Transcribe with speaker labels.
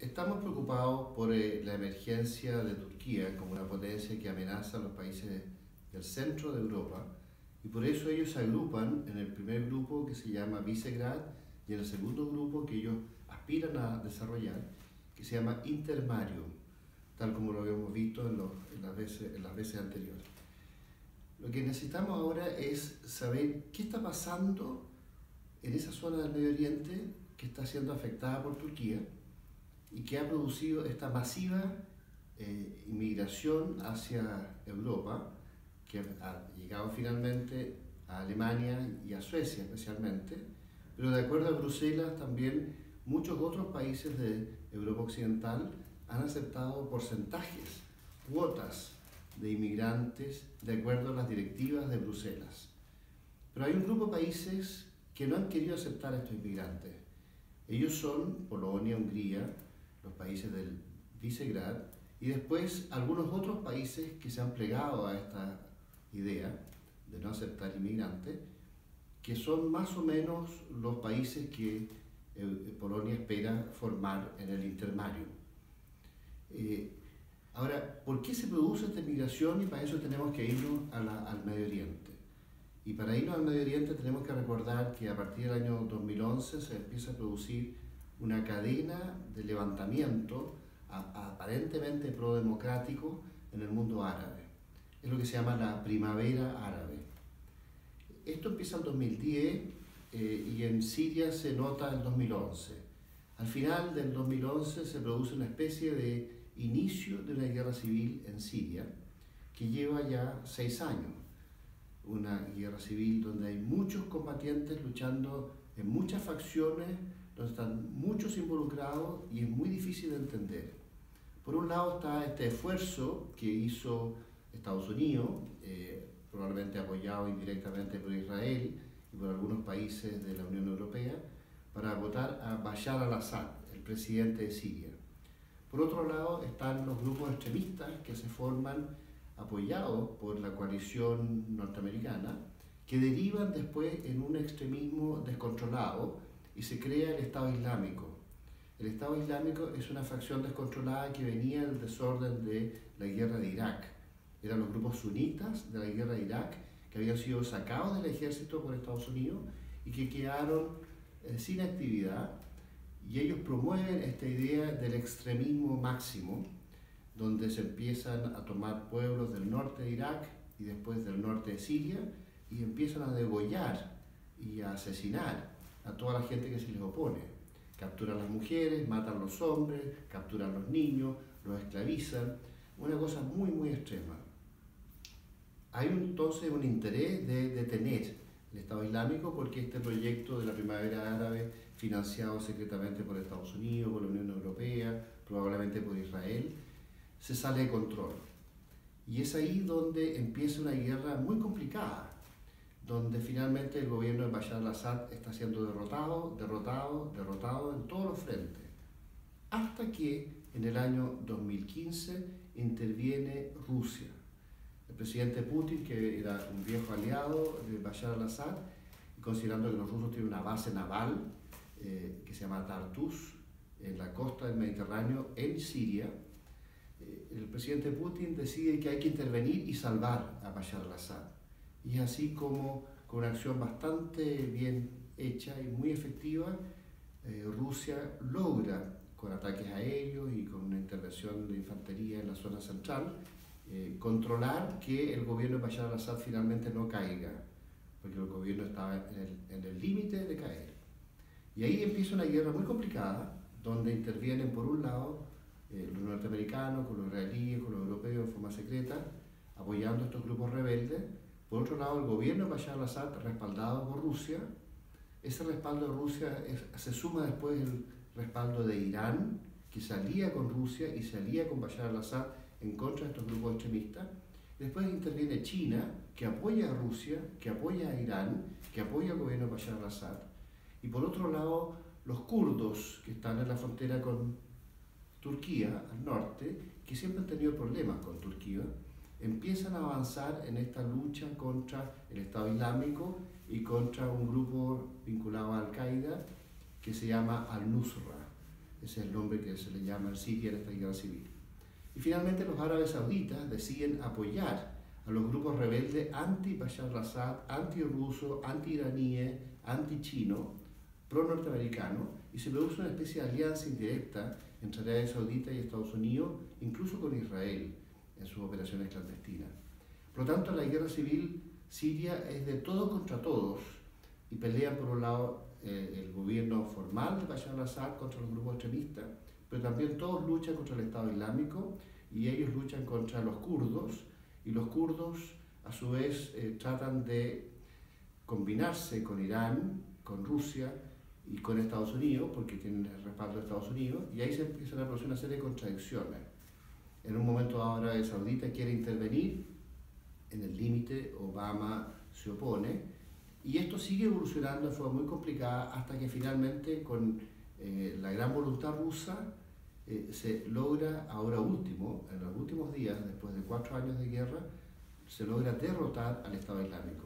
Speaker 1: Estamos preocupados por la emergencia de Turquía como una potencia que amenaza a los países del centro de Europa, y por eso ellos se agrupan en el primer grupo, que se llama Visegrad, y en el segundo grupo que ellos aspiran a desarrollar, que se llama Intermarium, tal como lo habíamos visto en las veces anteriores. Lo que necesitamos ahora es saber qué está pasando en esa zona del Medio Oriente que está siendo afectada por Turquía y que ha producido esta masiva inmigración hacia Europa, que ha llegado finalmente a Alemania y a Suecia especialmente, pero de acuerdo a Bruselas también muchos otros países de Europa Occidental han aceptado porcentajes, cuotas de inmigrantes de acuerdo a las directivas de Bruselas. Pero hay un grupo de países que no han querido aceptar a estos inmigrantes. Ellos son Polonia, Hungría, los países del Visegrad, y después algunos otros países que se han plegado a esta idea de no aceptar inmigrantes, que son más o menos los países que Polonia espera formar en el Intermarium. Ahora, ¿por qué se produce esta inmigración? Y para eso tenemos que irnos al Medio Oriente. Y para irnos al Medio Oriente tenemos que recordar que a partir del año 2011 se empieza a producir una cadena de levantamiento aparentemente pro-democrático en el mundo árabe. Es lo que se llama la primavera árabe. Esto empieza en 2010 y en Siria se nota en 2011. Al final del 2011 se produce una especie de inicio de una guerra civil en Siria que lleva ya 6 años. Una guerra civil donde hay muchos combatientes luchando en muchas facciones, donde están muchos involucrados y es muy difícil de entender. Por un lado está este esfuerzo que hizo Estados Unidos, probablemente apoyado indirectamente por Israel y por algunos países de la Unión Europea, para votar a Bashar al-Assad, el presidente de Siria. Por otro lado están los grupos extremistas que se forman apoyados por la coalición norteamericana, que derivan después en un extremismo descontrolado y se crea el Estado Islámico. El Estado Islámico es una facción descontrolada que venía del desorden de la guerra de Irak. Eran los grupos sunitas de la guerra de Irak que habían sido sacados del ejército por Estados Unidos y que quedaron sin actividad, y ellos promueven esta idea del extremismo máximo, donde se empiezan a tomar pueblos del norte de Irak y después del norte de Siria y empiezan a degollar y a asesinar a toda la gente que se les opone. Capturan a las mujeres, matan a los hombres, capturan a los niños, los esclavizan, una cosa muy muy extrema. Hay entonces un interés de detener el Estado Islámico porque este proyecto de la primavera árabe, financiado secretamente por Estados Unidos, por la Unión Europea, probablemente por Israel, se sale de control. Y es ahí donde empieza una guerra muy complicada, donde finalmente el gobierno de Bashar al-Assad está siendo derrotado en todos los frentes, hasta que en el año 2015 interviene Rusia. El presidente Putin, que era un viejo aliado de Bashar al-Assad, considerando que los rusos tienen una base naval que se llama Tartus en la costa del Mediterráneo en Siria, el presidente Putin decide que hay que intervenir y salvar a Bashar al-Assad. Y es así como, con una acción bastante bien hecha y muy efectiva, Rusia logra, con ataques aéreos y con una intervención de infantería en la zona central, controlar que el gobierno de Bashar al-Assad finalmente no caiga, porque el gobierno estaba en el límite de caer. Y ahí empieza una guerra muy complicada, donde intervienen por un lado los norteamericanos, con los israelíes, con los europeos en forma secreta, apoyando a estos grupos rebeldes. Por otro lado, el gobierno de Bashar al-Assad, respaldado por Rusia. Ese respaldo de Rusia se suma después el respaldo de Irán, que se alía con Rusia y se alía con Bashar al-Assad en contra de estos grupos extremistas. Después interviene China, que apoya a Rusia, que apoya a Irán, que apoya al gobierno de Bashar al-Assad. Y por otro lado, los kurdos, que están en la frontera con Turquía, al norte, que siempre han tenido problemas con Turquía, empiezan a avanzar en esta lucha contra el Estado Islámico y contra un grupo vinculado a Al-Qaeda que se llama Al-Nusra. ese es el nombre que se le llama en Siria en esta guerra civil. Y finalmente los árabes sauditas deciden apoyar a los grupos rebeldes anti-Bashar al-Assad, anti-ruso, anti-iraníes, anti-chino, pro-norteamericano, y se produce una especie de alianza indirecta entre Arabia Saudita y Estados Unidos, incluso con Israel en sus operaciones clandestinas. Por lo tanto, la guerra civil siria es de todos contra todos, y pelean por un lado el gobierno formal de Bashar al-Assad contra los grupos extremistas, pero también todos luchan contra el Estado Islámico, y ellos luchan contra los kurdos, y los kurdos a su vez tratan de combinarse con Irán, con Rusia y con Estados Unidos, porque tienen el respaldo de Estados Unidos, y ahí se empiezan a producir una serie de contradicciones. En un momento ahora Arabia Saudita quiere intervenir, en el límite Obama se opone, y esto sigue evolucionando de forma muy complicada hasta que finalmente con la gran voluntad rusa se logra, ahora último, en los últimos días, después de 4 años de guerra, se logra derrotar al Estado Islámico.